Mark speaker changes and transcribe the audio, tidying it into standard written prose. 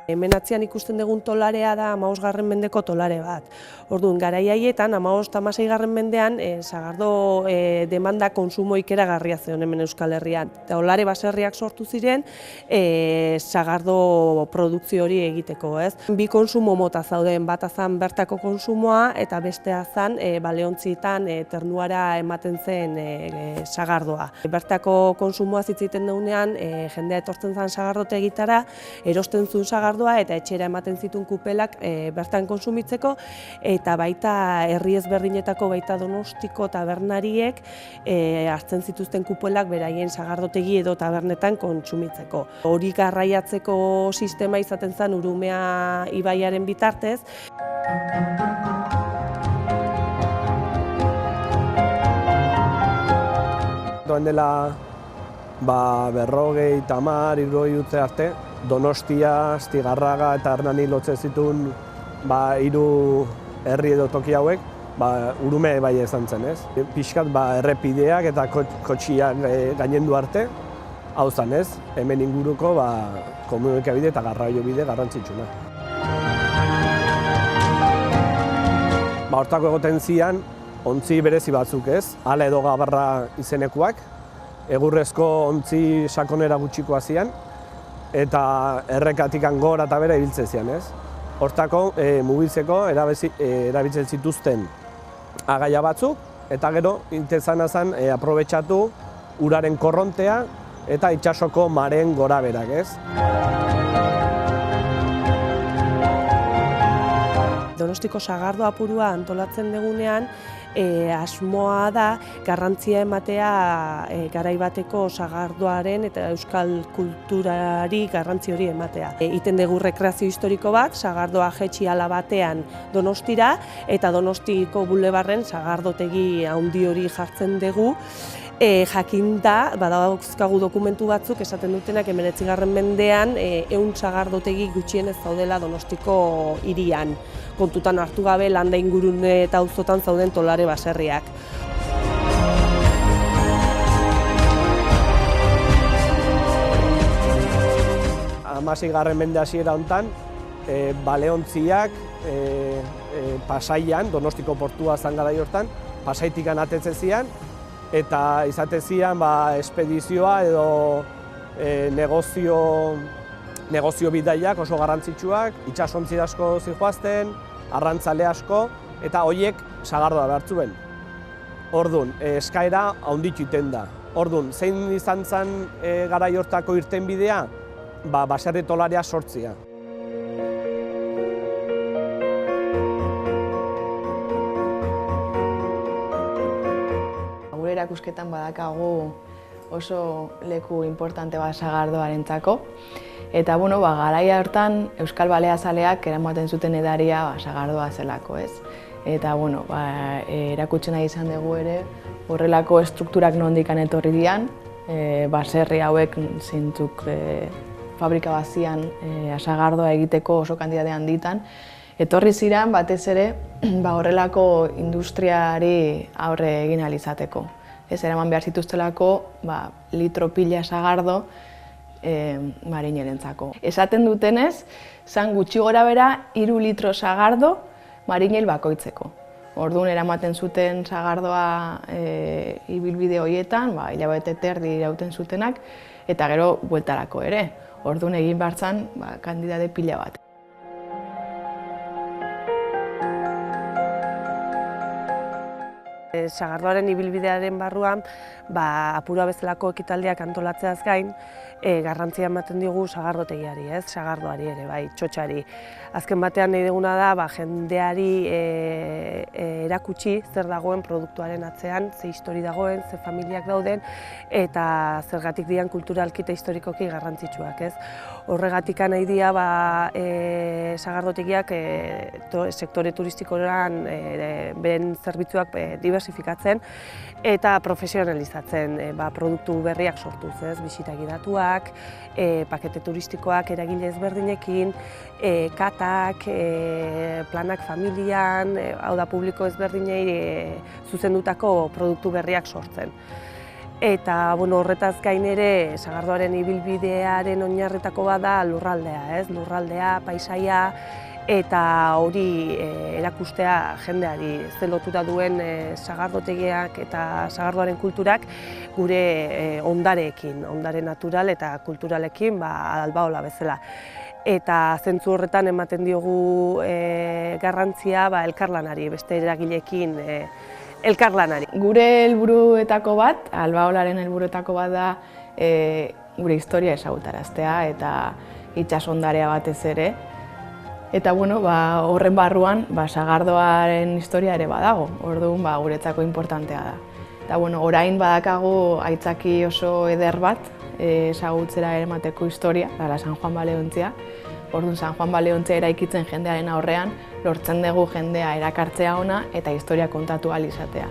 Speaker 1: Hemen atzean ikusten dugun tolarea da 15. mendeko tolare bat. Orduan, garai haietan, 15-16. mendean, sagardo demanda konsumo ikeragarria zeon hemen Euskal Herrian. Tolare baserriak sortu ziren, sagardo produkzio hori egiteko, ez? Bi konsumo mota zauden, bata zan bertako konsumoa eta bestea zan baleontzietan ternuara ematen zen sagardoa. Bertako konsumoa zitziten dugunean, jendea etortzen zen sagardotegitara, erosten zuen sagardoa eta etxera ematen zituen kupelak bertan konsumitzeko, eta baita herri ezberdinetako, baita Donostiko tabernariek hartzen zituzten kupelak beraien sagardotegi edo tabernetan kontsumitzeko. Hori garraiatzeko sistema izaten zen Urumea ibaiaren bitartez.
Speaker 2: Doan dela 50, 60 urte arte, Donostia, Astigarraga eta Hernani lotzen zituen 3 herri edo toki hauek, Urume bai izan zen, ez? Pixkat errepideak eta kotxiak gainendu arte, hau zen, ez? Hemen inguruko komunikabide eta garraio-bide garrantzitsuna. Hortako egoten zian, ontzi berezi batzuk, ez? Ale edo Gabarra izenekuak, egurrezko ontzi sakonera gutxikoa zian, eta errekatikan gora eta bera ibiltzen zian, ez? Hortako, mugitzeko erabiltzen zituzten agaia batzuk, eta gero, intezana zen, aprobetxatu uraren korrontea eta itsasoko mareen gora berak, ez?
Speaker 1: Donostiko sagardo apurua antolatzen dugunean, asmoa da garrantzia ematea garai bateko sagardoaren eta euskal kulturari garrantzi hori ematea. Egiten dugu rekreazio historiko bat, sagardoa jetxi ala batean Donostira, eta Donostiko bulebarren sagardotegi handi hori jartzen dugu. Jakinda, badauzkagu dokumentu batzuk esaten dutenak 19. mendean 100 sagardotegi gutxienez zaudela Donostiko hirian. Kontutan hartu gabe landa ingurune eta auzotan zauden tolare baserriak.
Speaker 2: Hamaseigarren mende hasiera hontan, baleontziak Pasaian, Donostiko portua zan garai hortan, Pasaitikan atetzen zian, eta izate zian espedizioa edo negozio bidaiak oso garrantzitsuak, itsasontzi asko zihoazten, arrantzale asko, eta horiek sagardoa behartzuen. Orduan, eskaera handitu iten da. Orduan, zein izan zen garai hortako irtenbidea? Baserri tolarea sortzea.
Speaker 3: Gure erakusketan badakagu oso leku importante bat sagardoarentzako. Eta garai hartan Euskal Baleazaleak eramaten zuten edaria sagardoa zelako, ez? Eta erakutsi nahi izan dugu ere horrelako estrukturak nondik etorri dian, baserri hauek zeintzuk fabrika bazian sagardoa egiteko oso kantitate handitan. Etorri ziren batez ere horrelako industriari aurre egin ahal izateko. Ez eraman behar zituztelako litro pila sagardo marinerentzako. Esaten dutenez, zan gutxi gora bera 3 litro sagardo marinel bakoitzeko. Orduan eramaten zuten sagardoa ibilbide horietan, hilabete terdi irauten zutenak, eta gero bueltarako ere. Orduan egin behar zan kantitate pila bat.
Speaker 1: Sagardoaren ibilbidearen barruan, apurua bezalako ekitaldiak antolatzeaz gain, garrantzia ematen diogu sagardotegiari, sagardoari ere, txotxari. Azken batean nahi duguna da, jendeari erakutsi zer dagoen produktuaren atzean, ze histori dagoen, ze familiak dauden, eta zergatik dian kulturalki eta historikoki garrantzitsuak. Horregatik nahi dira sagardotegiak sektore turistikoan beren zerbitzuak diversifikatzen eta profesionalizatzen produktu berriak sortuz, bisita gidatuak, pakete turistikoak eragile ezberdinekin, katak, planak familian, hau da publiko ezberdinei zuzendutako produktu berriak sortzen. Eta horretaz gain ere, sagardoaren ibilbidearen oinarritako bat da lurraldea, lurraldea, paisaia, eta hori erakustea jendeari ze lotura duen sagardotegiak eta sagardoaren kulturak gure ondareekin, ondare natural eta kulturalekin albaola bezala. Eta zentzu horretan ematen diogu garrantzia elkarlanari, beste eragileekin elkarlanari.
Speaker 3: Gure helburuetako bat, albaolaren helburuetako bat da gure historia ezagutaraztea eta itsasondarea batez ere. Eta horren barruan sagardoaren historia ere badago, orduan guretzako importantea da. Eta orain badakagu aitzaki oso eder bat ezagutzera eramateko historia, dela San Juan Baleontzia. Orduan San Juan Baleontzia eraikitzen jendearen aurrean, lortzen dugu jendea erakartzea ona eta historia kontatu ahal izatea.